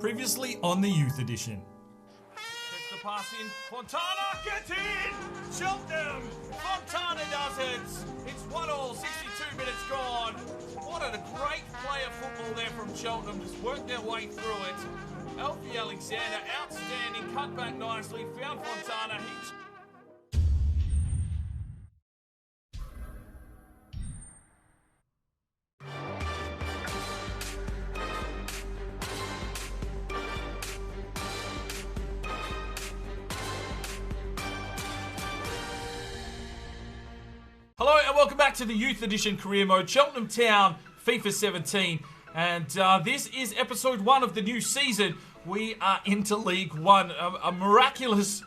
Previously on the Youth Edition. Gets the pass in. Fontana gets in! Cheltenham! Fontana does it! It's 1-1, 62 minutes gone. What a great play of football there from Cheltenham. Just worked their way through it. Ebanks-Landell, outstanding. Cut back nicely. Found Fontana. Hello and welcome back to the Youth Edition Career Mode, Cheltenham Town, FIFA 17. And this is episode 1 of the new season. We are into League 1. A miraculous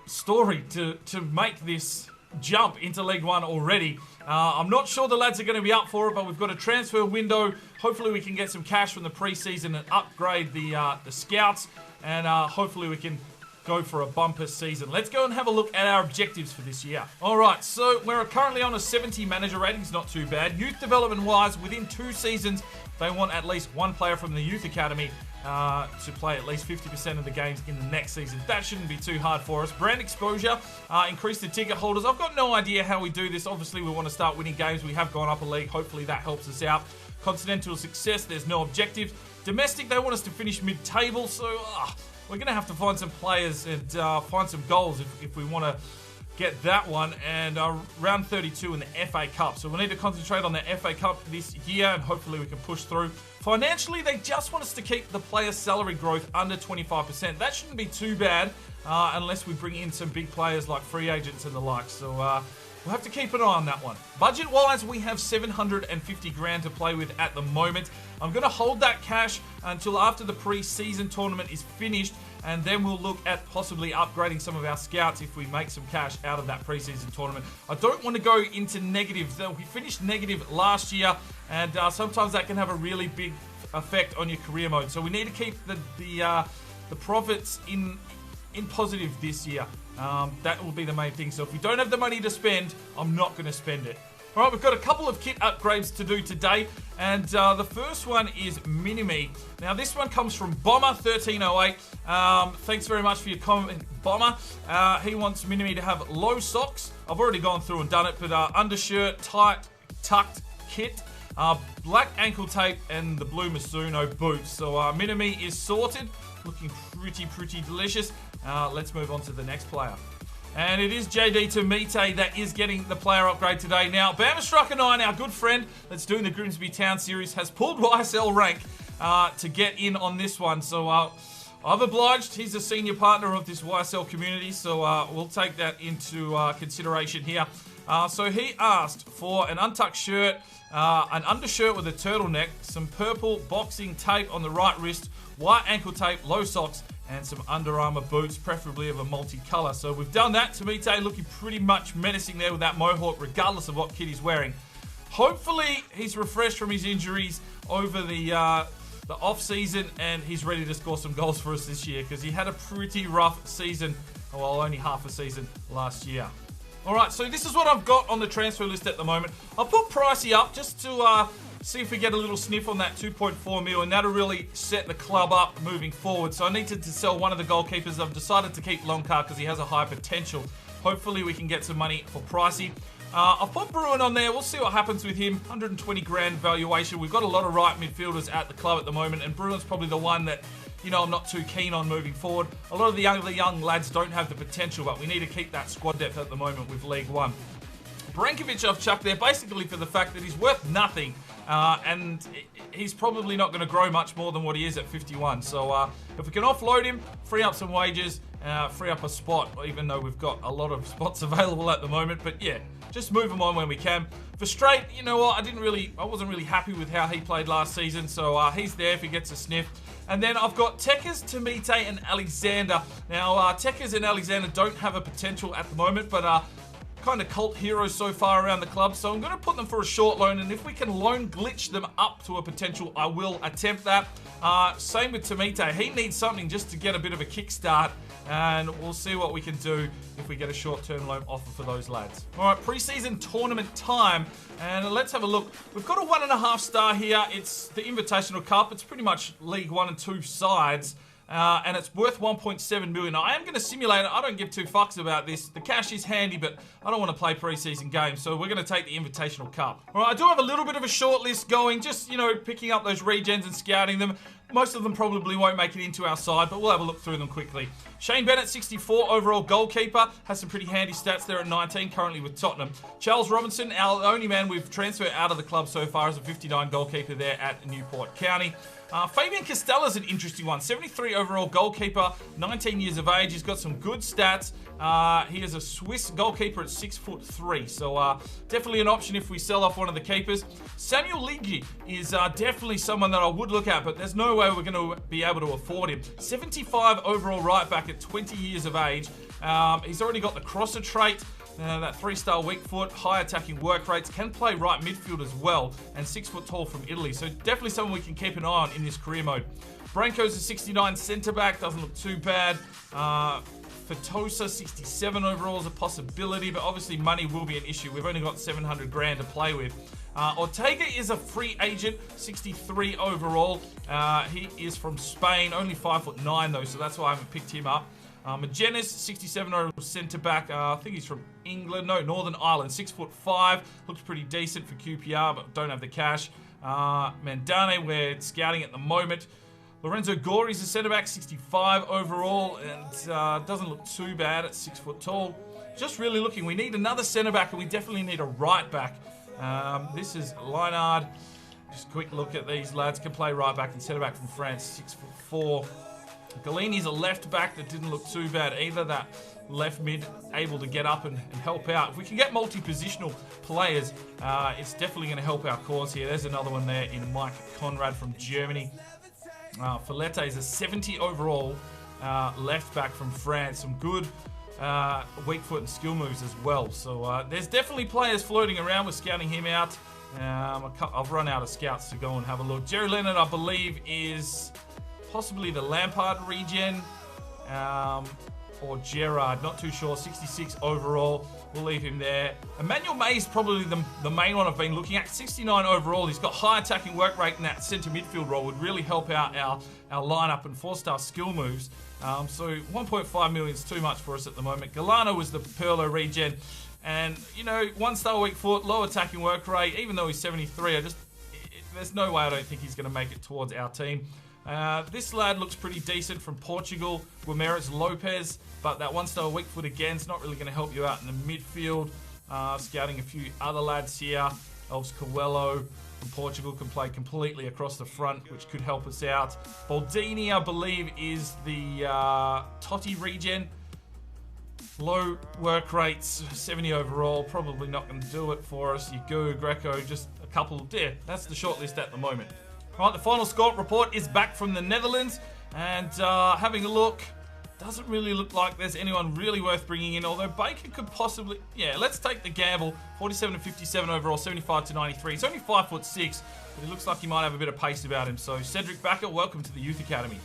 story to make this jump into League 1 already. I'm not sure the lads are going to be up for it, but we've got a transfer window. Hopefully we can get some cash from the preseason and upgrade the scouts. And hopefully we can go for a bumper season. Let's go and have a look at our objectives for this year. All right, so we're currently on a 70 manager rating. It's not too bad. Youth development wise, within 2 seasons, they want at least 1 player from the youth academy to play at least 50% of the games in the next season. That shouldn't be too hard for us. Brand exposure, increase the ticket holders. I've got no idea how we do this. Obviously, we want to start winning games. We have gone up a league. Hopefully that helps us out. Continental success, there's no objectives. Domestic, they want us to finish mid-table, so we're going to have to find some players and find some goals if we want to get that one. And round 32 in the FA Cup. So we'll need to concentrate on the FA Cup this year and hopefully we can push through. Financially, they just want us to keep the player salary growth under 25%. That shouldn't be too bad unless we bring in some big players like free agents and the like. So we'll have to keep an eye on that one. Budget-wise, we have 750 grand to play with at the moment. I'm going to hold that cash until after the pre-season tournament is finished, and then we'll look at possibly upgrading some of our scouts if we make some cash out of that pre-season tournament. I don't want to go into negatives. We finished negative last year, and sometimes that can have a really big effect on your career mode. So we need to keep the profits in positive this year. That will be the main thing. So if we don't have the money to spend, I'm not going to spend it. All right, we've got a couple of kit upgrades to do today, and the first one is Mini-Me. Now, this one comes from Bomber1308. Thanks very much for your comment, Bomber. He wants Mini-Me to have low socks. I've already gone through and done it, but undershirt, tight, tucked kit, black ankle tape, and the blue Mizuno boots. So Mini-Me is sorted, looking pretty delicious. Let's move on to the next player. And it is JD Tomite that is getting the player upgrade today. Now, Bamastrucker9, our good friend that's doing the Grimsby Town series, has pulled YSL rank to get in on this one. So I've obliged. He's a senior partner of this YSL community, so we'll take that into consideration here. So he asked for an untucked shirt, an undershirt with a turtleneck, some purple boxing tape on the right wrist, white ankle tape, low socks, and some Under Armour boots, preferably of a multicolour. So we've done that. Tomite looking pretty much menacing there with that mohawk, regardless of what kit he's wearing. Hopefully, he's refreshed from his injuries over the off-season, and he's ready to score some goals for us this year, because he had a pretty rough season, well, only half a season last year. All right, so this is what I've got on the transfer list at the moment. I'll put Pricey up just to see if we get a little sniff on that 2.4 mil, and that'll really set the club up moving forward. So I needed to sell one of the goalkeepers. I've decided to keep Longcar because he has a high potential. Hopefully we can get some money for Pricey. I've put Bruin on there. We'll see what happens with him. 120 grand valuation. We've got a lot of right midfielders at the club at the moment, and Bruin's probably the one that, you know, I'm not too keen on moving forward. A lot of the young lads don't have the potential, but we need to keep that squad depth at the moment with League 1. Brankovic I've chucked there basically for the fact that he's worth nothing, and he's probably not going to grow much more than what he is at 51. So if we can offload him, free up some wages, free up a spot, even though we've got a lot of spots available at the moment. But yeah, just move him on when we can. For Straight, you know what, I wasn't really happy with how he played last season, so he's there if he gets a sniff. And then I've got Tekers, Tomite, and Alexander. Now, Tekers and Alexander don't have a potential at the moment, but kind of cult heroes so far around the club, so I'm going to put them for a short loan, and if we can loan glitch them up to a potential, I will attempt that. Same with Tomite. He needs something just to get a bit of a kickstart, and we'll see what we can do if we get a short-term loan offer for those lads. All right, pre-season tournament time, and let's have a look. We've got a 1.5 star here. It's the Invitational Cup. It's pretty much League 1 and 2 sides. And it's worth 1.7 million. Now, I am going to simulate it. I don't give two fucks about this. The cash is handy, but I don't want to play pre-season games, so we're going to take the Invitational Cup. All right, I do have a little bit of a short list going, just, you know, picking up those regens and scouting them. Most of them probably won't make it into our side, but we'll have a look through them quickly. Shane Bennett, 64 overall goalkeeper, has some pretty handy stats there at 19, currently with Tottenham. Charles Robinson, our only man we've transferred out of the club so far, is a 59 goalkeeper there at Newport County. Fabian Castella's an interesting one. 73 overall goalkeeper, 19 years of age. He's got some good stats. He is a Swiss goalkeeper at 6'3", so definitely an option if we sell off one of the keepers. Samuel Ligi is definitely someone that I would look at, but there's no way we're going to be able to afford him. 75 overall right back at 20 years of age. He's already got the crosser trait. That 3-star weak foot, high attacking work rates, can play right midfield as well, and 6 foot tall from Italy. So definitely someone we can keep an eye on in this career mode. Branco's a 69 centre back, doesn't look too bad. Fatosa, 67 overall is a possibility, but obviously money will be an issue. We've only got 700 grand to play with. Ortega is a free agent, 63 overall. He is from Spain, only 5'9" though, so that's why I haven't picked him up. Magenis, 67 overall centre back. I think he's from England. No, Northern Ireland. 6'5". Looks pretty decent for QPR, but don't have the cash. Mandane, we're scouting at the moment. Lorenzo Gori's a centre back, 65 overall, and doesn't look too bad at 6 foot tall. Just really looking. We need another centre back, and we definitely need a right back. This is Leinard. Just a quick look at these lads. Can play right back and centre back from France, 6'4". Galini's a left back that didn't look too bad either. That left mid able to get up and help out. If we can get multi-positional players, it's definitely going to help our cause here. There's another one there in Mike Conrad from Germany. Filete is a 70 overall left back from France. Some good weak foot and skill moves as well. So there's definitely players floating around. We're scouting him out. I've run out of scouts to go and have a look. Jerry Leonard, I believe, is possibly the Lampard regen, or Gerrard, not too sure. 66 overall, we'll leave him there. Emmanuel May is probably the main one I've been looking at. 69 overall, he's got high attacking work rate in that centre midfield role, would really help out our lineup and 4-star skill moves. So 1.5 million is too much for us at the moment. Galano was the Perlo regen, and you know, 1-star weak foot, low attacking work rate. Even though he's 73, there's no way I don't think he's going to make it towards our team. This lad looks pretty decent from Portugal, Guimarães Lopez, but that 1-star weak foot again is not really going to help you out in the midfield. Scouting a few other lads here. Elves Coelho from Portugal can play completely across the front, which could help us out. Baldini, I believe, is the Totti regen. Low work rates, 70 overall, probably not going to do it for us. Yagu, Greco, just a couple. Yeah, that's the short list at the moment. Right, the final score report is back from the Netherlands, and having a look, doesn't really look like there's anyone really worth bringing in, although Baker could possibly, yeah, let's take the gamble. 47 to 57 overall, 75 to 93. He's only 5'6", but he looks like he might have a bit of pace about him. So Cedric Bakker, welcome to the Youth Academy.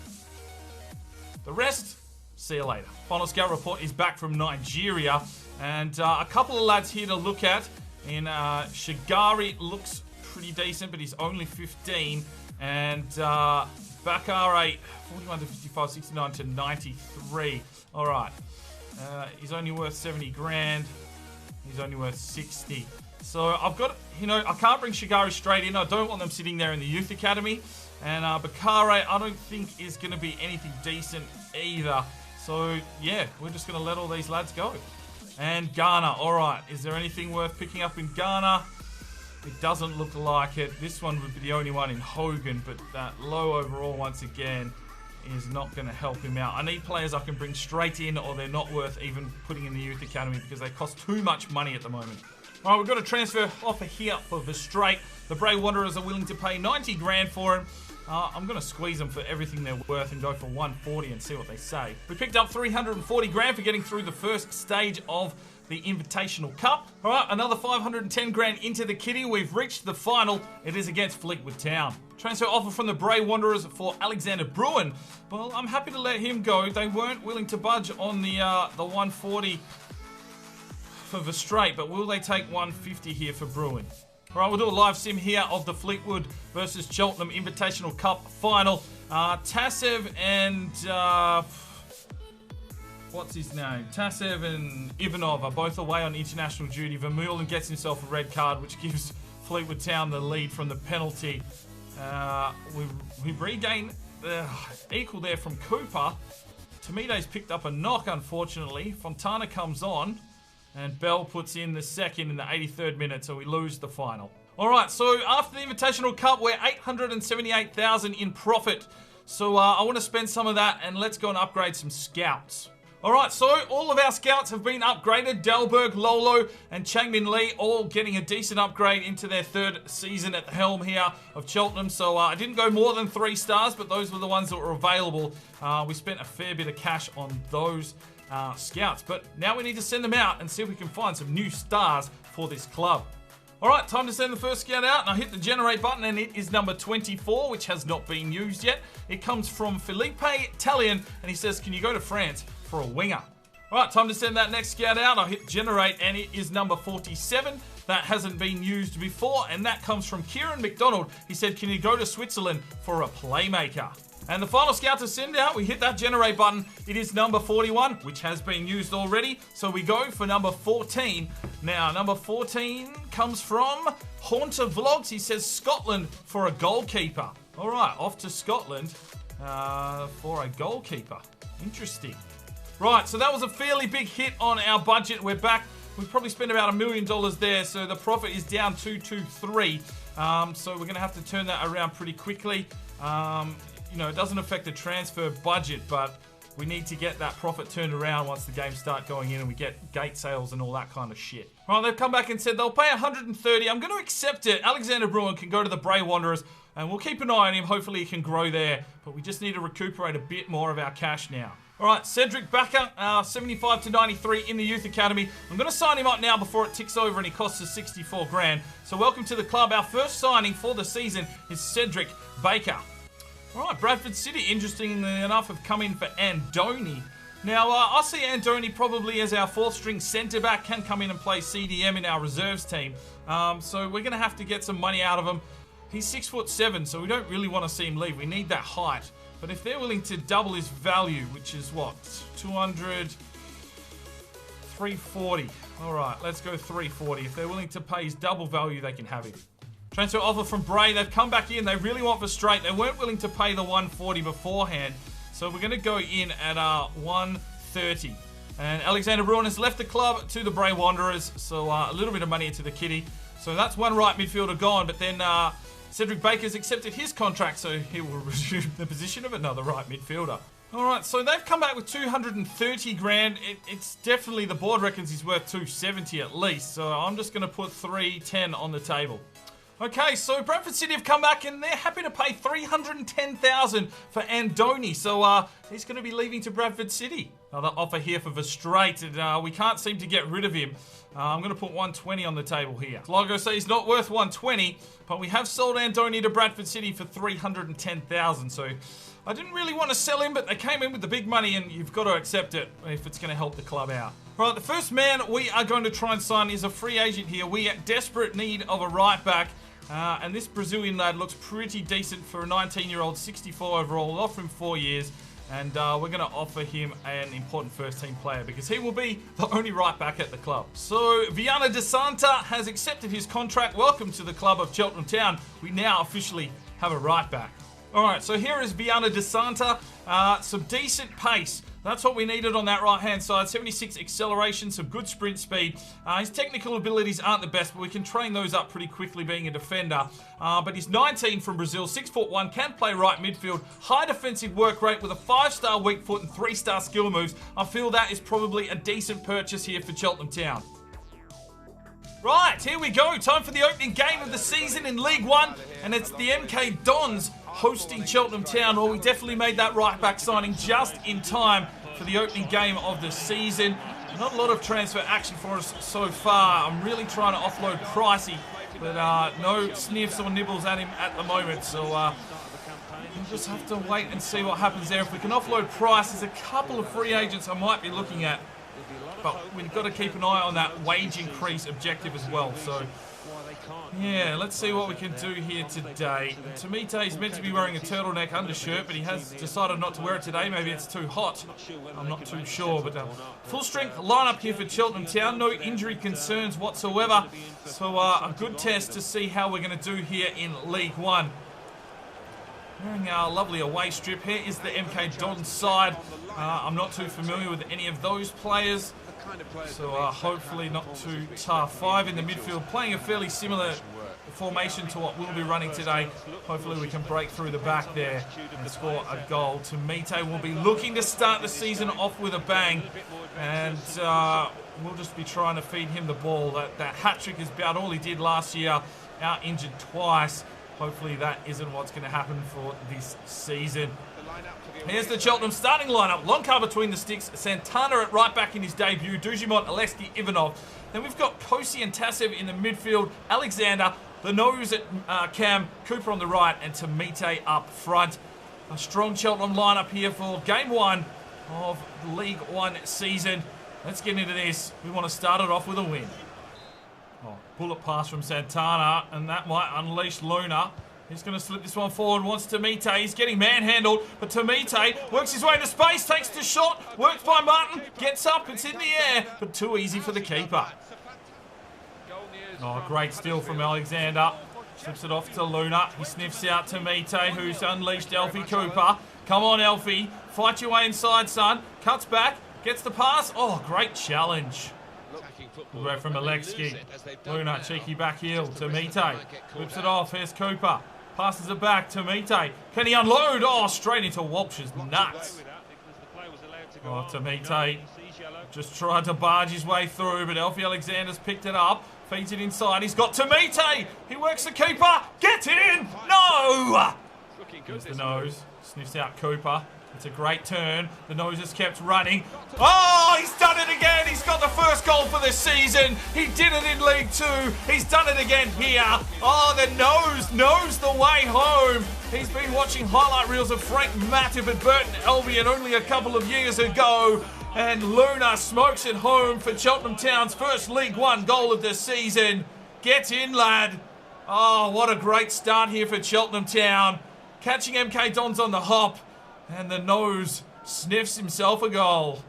The rest, see you later. Final scout report is back from Nigeria, and a couple of lads here to look at. In Shigari looks pretty decent, but he's only 15. And Bakare, 41 to 55, 69 to 93. All right. He's only worth 70 grand. He's only worth 60. So I've got, you know, I can't bring Shigari straight in. I don't want them sitting there in the Youth Academy. And Bakare, I don't think is going to be anything decent either. So, yeah, we're just going to let all these lads go. And Ghana. All right. Is there anything worth picking up in Ghana? It doesn't look like it. This one would be the only one in Hogan, but that low overall once again is not going to help him out. I need players I can bring straight in, or they're not worth even putting in the Youth Academy because they cost too much money at the moment. All right, we've got a transfer offer here for Verstraete. The Bray Wanderers are willing to pay 90 grand for him. I'm going to squeeze them for everything they're worth and go for 140 and see what they say. We picked up 340 grand for getting through the first stage of the Invitational Cup. All right, another 510 grand into the kitty. We've reached the final. It is against Fleetwood Town. Transfer offer from the Bray Wanderers for Alexander Bruin. Well, I'm happy to let him go. They weren't willing to budge on the 140 for the straight, but will they take 150 here for Bruin? All right, we'll do a live sim here of the Fleetwood versus Cheltenham Invitational Cup final. Tasev and what's his name? Tasev and Ivanov are both away on international duty. Vermeulen gets himself a red card, which gives Fleetwood Town the lead from the penalty. We regain equal there from Cooper. Tomide's picked up a knock, unfortunately. Fontana comes on, and Bell puts in the second in the 83rd minute, so we lose the final. All right, so after the Invitational Cup, we're 878,000 in profit. So I want to spend some of that, and let's go and upgrade some scouts. All right, so all of our scouts have been upgraded. Dalberg, Lolo, and Changmin Lee all getting a decent upgrade into their third season at the helm here of Cheltenham. So I didn't go more than 3 stars, but those were the ones that were available. We spent a fair bit of cash on those scouts, but now we need to send them out and see if we can find some new stars for this club. All right, time to send the first scout out, and I hit the generate button, and it is number 24, which has not been used yet. It comes from Felipe Talion, and he says, can you go to France for a winger? All right, time to send that next scout out. I hit generate, and it is number 47. That hasn't been used before, and that comes from Kieran McDonald. He said, can you go to Switzerland for a playmaker? And the final scout to send out, we hit that generate button. It is number 41, which has been used already. So we go for number 14. Now, number 14 comes from Haunter Vlogs. He says Scotland for a goalkeeper. All right, off to Scotland for a goalkeeper. Interesting. Right, so that was a fairly big hit on our budget. We're back. We probably spent about $1 million there, so the profit is down 223. So we're going to have to turn that around pretty quickly. You know, it doesn't affect the transfer budget, but we need to get that profit turned around once the games start going in and we get gate sales and all that kind of shit. Right, they've come back and said they'll pay 130. I'm going to accept it. Alexander Bruin can go to the Bray Wanderers, and we'll keep an eye on him. Hopefully he can grow there, but we just need to recuperate a bit more of our cash now. All right, Cedric Backer, 75 to 93 in the Youth Academy. I'm going to sign him up now before it ticks over and he costs us 64 grand. So welcome to the club. Our first signing for the season is Cedric Baker. All right, Bradford City, interestingly enough, have come in for Andoni. Now, I see Andoni probably as our 4th string centre-back, can come in and play CDM in our reserves team. So we're going to have to get some money out of him. He's 6'7", so we don't really want to see him leave. We need that height. But if they're willing to double his value, which is what, 200, 340. All right, let's go 340. If they're willing to pay his double value, they can have him. Transfer offer from Bray. They've come back in. They really want for straight. They weren't willing to pay the 140 beforehand. So we're going to go in at 130. And Alexander Bruin has left the club to the Bray Wanderers. So a little bit of money into the kitty. So that's one right midfielder gone. But then Cedric Baker's accepted his contract. So he will resume the position of another right midfielder. All right, so they've come back with 230 grand. It's definitely, the board reckons he's worth 270 at least. So I'm just going to put 310 on the table. Okay, so Bradford City have come back and they're happy to pay $310,000 for Andoni. So he's going to be leaving to Bradford City. Another offer here for Verstraete, and we can't seem to get rid of him. I'm going to put 120 on the table here. Sligo say he's not worth 120, but we have sold Andoni to Bradford City for $310,000. So I didn't really want to sell him, but they came in with the big money, and you've got to accept it if it's going to help the club out. Right, the first man we are going to try and sign is a free agent here. We are in desperate need of a right back. And this Brazilian lad looks pretty decent for a 19-year-old, 64 overall. We'll offer him 4 years, and we're going to offer him an important first-team player because he will be the only right back at the club. So Viana De Santa has accepted his contract. Welcome to the club of Cheltenham Town. We now officially have a right back. All right, so here is Viana De Santa. Some decent pace. That's what we needed on that right-hand side. 76 acceleration, some good sprint speed. His technical abilities aren't the best, but we can train those up pretty quickly being a defender. But he's 19 from Brazil, 6'1", can play right midfield, high defensive work rate with a 5-star weak foot and 3-star skill moves. I feel that is probably a decent purchase here for Cheltenham Town. Right, here we go. Time for the opening game of the season in League One, and it's the MK Dons hosting Cheltenham Town. Well, we definitely made that right back signing just in time for the opening game of the season. Not a lot of transfer action for us so far. I'm really trying to offload Pricey, but no sniffs or nibbles at him at the moment. So we'll just have to wait and see what happens there. If we can offload Price, there's a couple of free agents I might be looking at. But we've got to keep an eye on that wage increase objective as well. So, yeah, let's see what we can do here today. Tomite is meant to be wearing a turtleneck undershirt, but he has decided not to wear it today. Maybe it's too hot. I'm not too sure. But full strength lineup here for Cheltenham Town. No injury concerns whatsoever. So a good test to see how we're going to do here in League One. Wearing our lovely away strip. Here is the MK Dons side. I'm not too familiar with any of those players. So hopefully not too tough. 5 in the midfield, playing a fairly similar formation to what we'll be running today. Hopefully we can break through the back there and score a goal. Tomite will be looking to start the season off with a bang. And we'll just be trying to feed him the ball. That hat-trick is about all he did last year. Out injured twice. Hopefully that isn't what's going to happen for this season. Here's the Cheltenham starting lineup. Loncar between the sticks. Santana at right back in his debut. Dujimont, Aleski, Ivanov. Then we've got Kosi and Tasev in the midfield. Alexander, the nose at Cam. Cooper on the right. And Tomite up front. A strong Cheltenham lineup here for game 1 of the League One season. Let's get into this. We want to start it off with a win. Oh, bullet pass from Santana. And that might unleash Luna. He's going to slip this one forward, wants Tomite. He's getting manhandled, but Tomite works his way into space, takes the shot, worked by Martin, gets up, it's in the air, but too easy for the keeper. Oh, great steal from Alexander. Slips it off to Luna. He sniffs out Tomite, who's unleashed Elfie Cooper. Come on, Elfie. Fight your way inside, son. Cuts back, gets the pass. Oh, great challenge. Away from Aleksi. Luna, cheeky back heel. Tomite whips it off. Here's Cooper. Passes it back. Tomite. Can he unload? Oh, straight into Walsh's nuts. Oh, Tomite just tried to barge his way through, but Elfie Alexander's picked it up. Feeds it inside. He's got Tomite. He works the keeper. Get in. No. There's the nose. Sniffs out Cooper. It's a great turn. The nose has kept running. Oh, he's done it again. He's got the first goal for the season. He did it in League 2. He's done it again here. Oh, the nose knows the way home. He's been watching highlight reels of Frank Matip at Burton Albion only a couple of years ago. And Luna smokes it home for Cheltenham Town's first League One goal of the season. Get in, lad. Oh, what a great start here for Cheltenham Town. Catching MK Dons on the hop. And the nose sniffs himself a goal.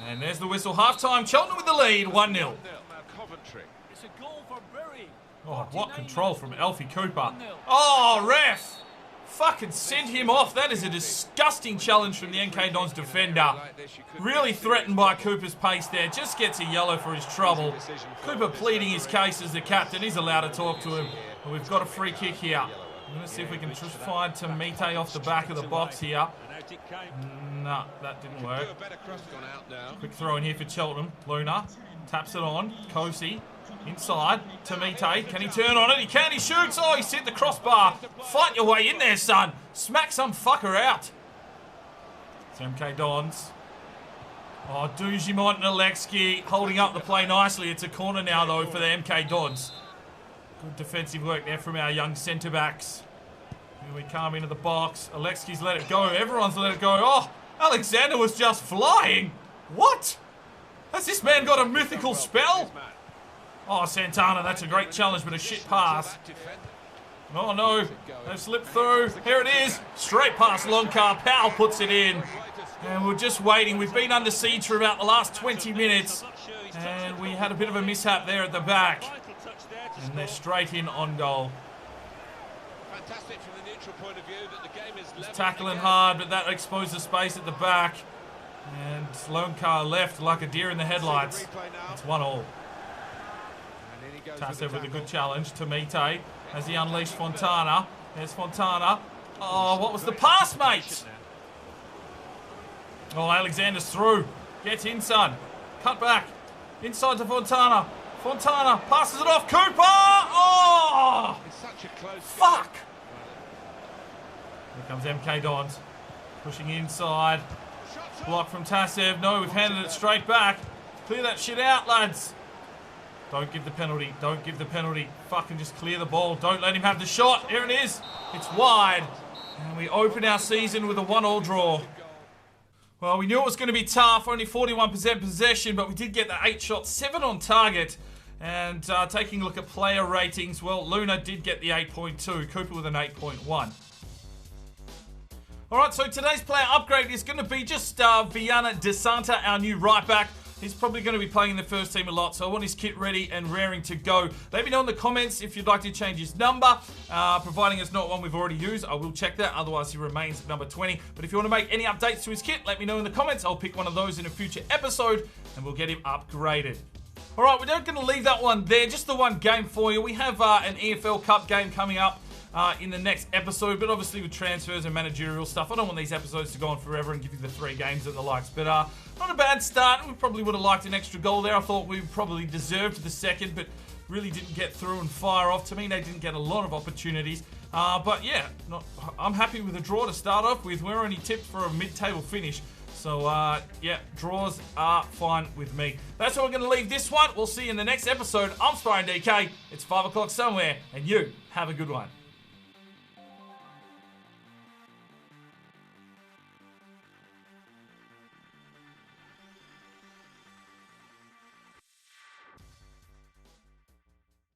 And there's the whistle. Half-time. Cheltenham with the lead. 1-0. Oh, what control from Elfie Cooper. Oh, ref. Fucking sent him off. That is a disgusting challenge from the MK Dons defender. Really threatened by Cooper's pace there. Just gets a yellow for his trouble. Cooper pleading his case as the captain. He's allowed to talk to him. And we've got a free kick here. I'm going to see if we can just find Tomite off the back of the box here. No, that didn't work. Quick throw in here for Cheltenham. Luna taps it on. Kosi inside. Tomite. Can he turn on it? He can. He shoots. Oh, he's hit the crossbar. Fight your way in there, son. Smack some fucker out. It's MK Dons. Oh, Dujimont and Aleksi holding up the play nicely. It's a corner now, though, for the MK Dons. Good defensive work there from our young centre-backs. Here we come into the box. Alexki's let it go. Everyone's let it go. Oh, Alexander was just flying. What? Has this man got a mythical spell? Oh, Santana, that's a great challenge, but a shit pass. Oh, no. They've slipped through. Here it is. Straight past Loncar. Powell puts it in. And we're just waiting. We've been under siege for about the last 20 minutes. And we had a bit of a mishap there at the back. And they're straight in on goal. Fantastic from the neutral point of view that the game is tackling hard, but that exposed the space at the back. And Loncar left like a deer in the headlights. It's 1-1. Tasev with a good challenge. Tomite as he unleashed Fontana. There's Fontana. Oh, what was the pass, mate? Oh, Alexander's through. Get in, son. Cut back. Inside to Fontana. Fontana passes it off. Cooper! Oh! Fuck! Here comes MK Dons. Pushing inside. Block from Tasev. No, we've handed it straight back. Clear that shit out, lads. Don't give the penalty. Don't give the penalty. Fucking just clear the ball. Don't let him have the shot. Here it is. It's wide. And we open our season with a 1-1 draw. Well, we knew it was going to be tough. Only 41% possession, but we did get the 8 shots, 7 on target. And taking a look at player ratings, well, Luna did get the 8.2. Cooper with an 8.1. All right, so today's player upgrade is going to be just Viana De Santa, our new right back. He's probably going to be playing in the first team a lot, so I want his kit ready and raring to go. Let me know in the comments if you'd like to change his number. Providing it's not one we've already used, I will check that. Otherwise, he remains at number 20. But if you want to make any updates to his kit, let me know in the comments. I'll pick one of those in a future episode, and we'll get him upgraded. All right, we're not going to leave that one there. Just the one game for you. We have an EFL Cup game coming up in the next episode, but obviously with transfers and managerial stuff, I don't want these episodes to go on forever and give you the 3 games and the likes. But not a bad start. We probably would have liked an extra goal there. I thought we probably deserved the second, but really didn't get through and fire off. To me, they didn't get a lot of opportunities. But yeah, I'm happy with a draw to start off with. We're only tipped for a mid-table finish. So, yeah, draws are fine with me. That's how we're going to leave this one. We'll see you in the next episode. I'm Spying DK. It's 5 o'clock somewhere, and you have a good one.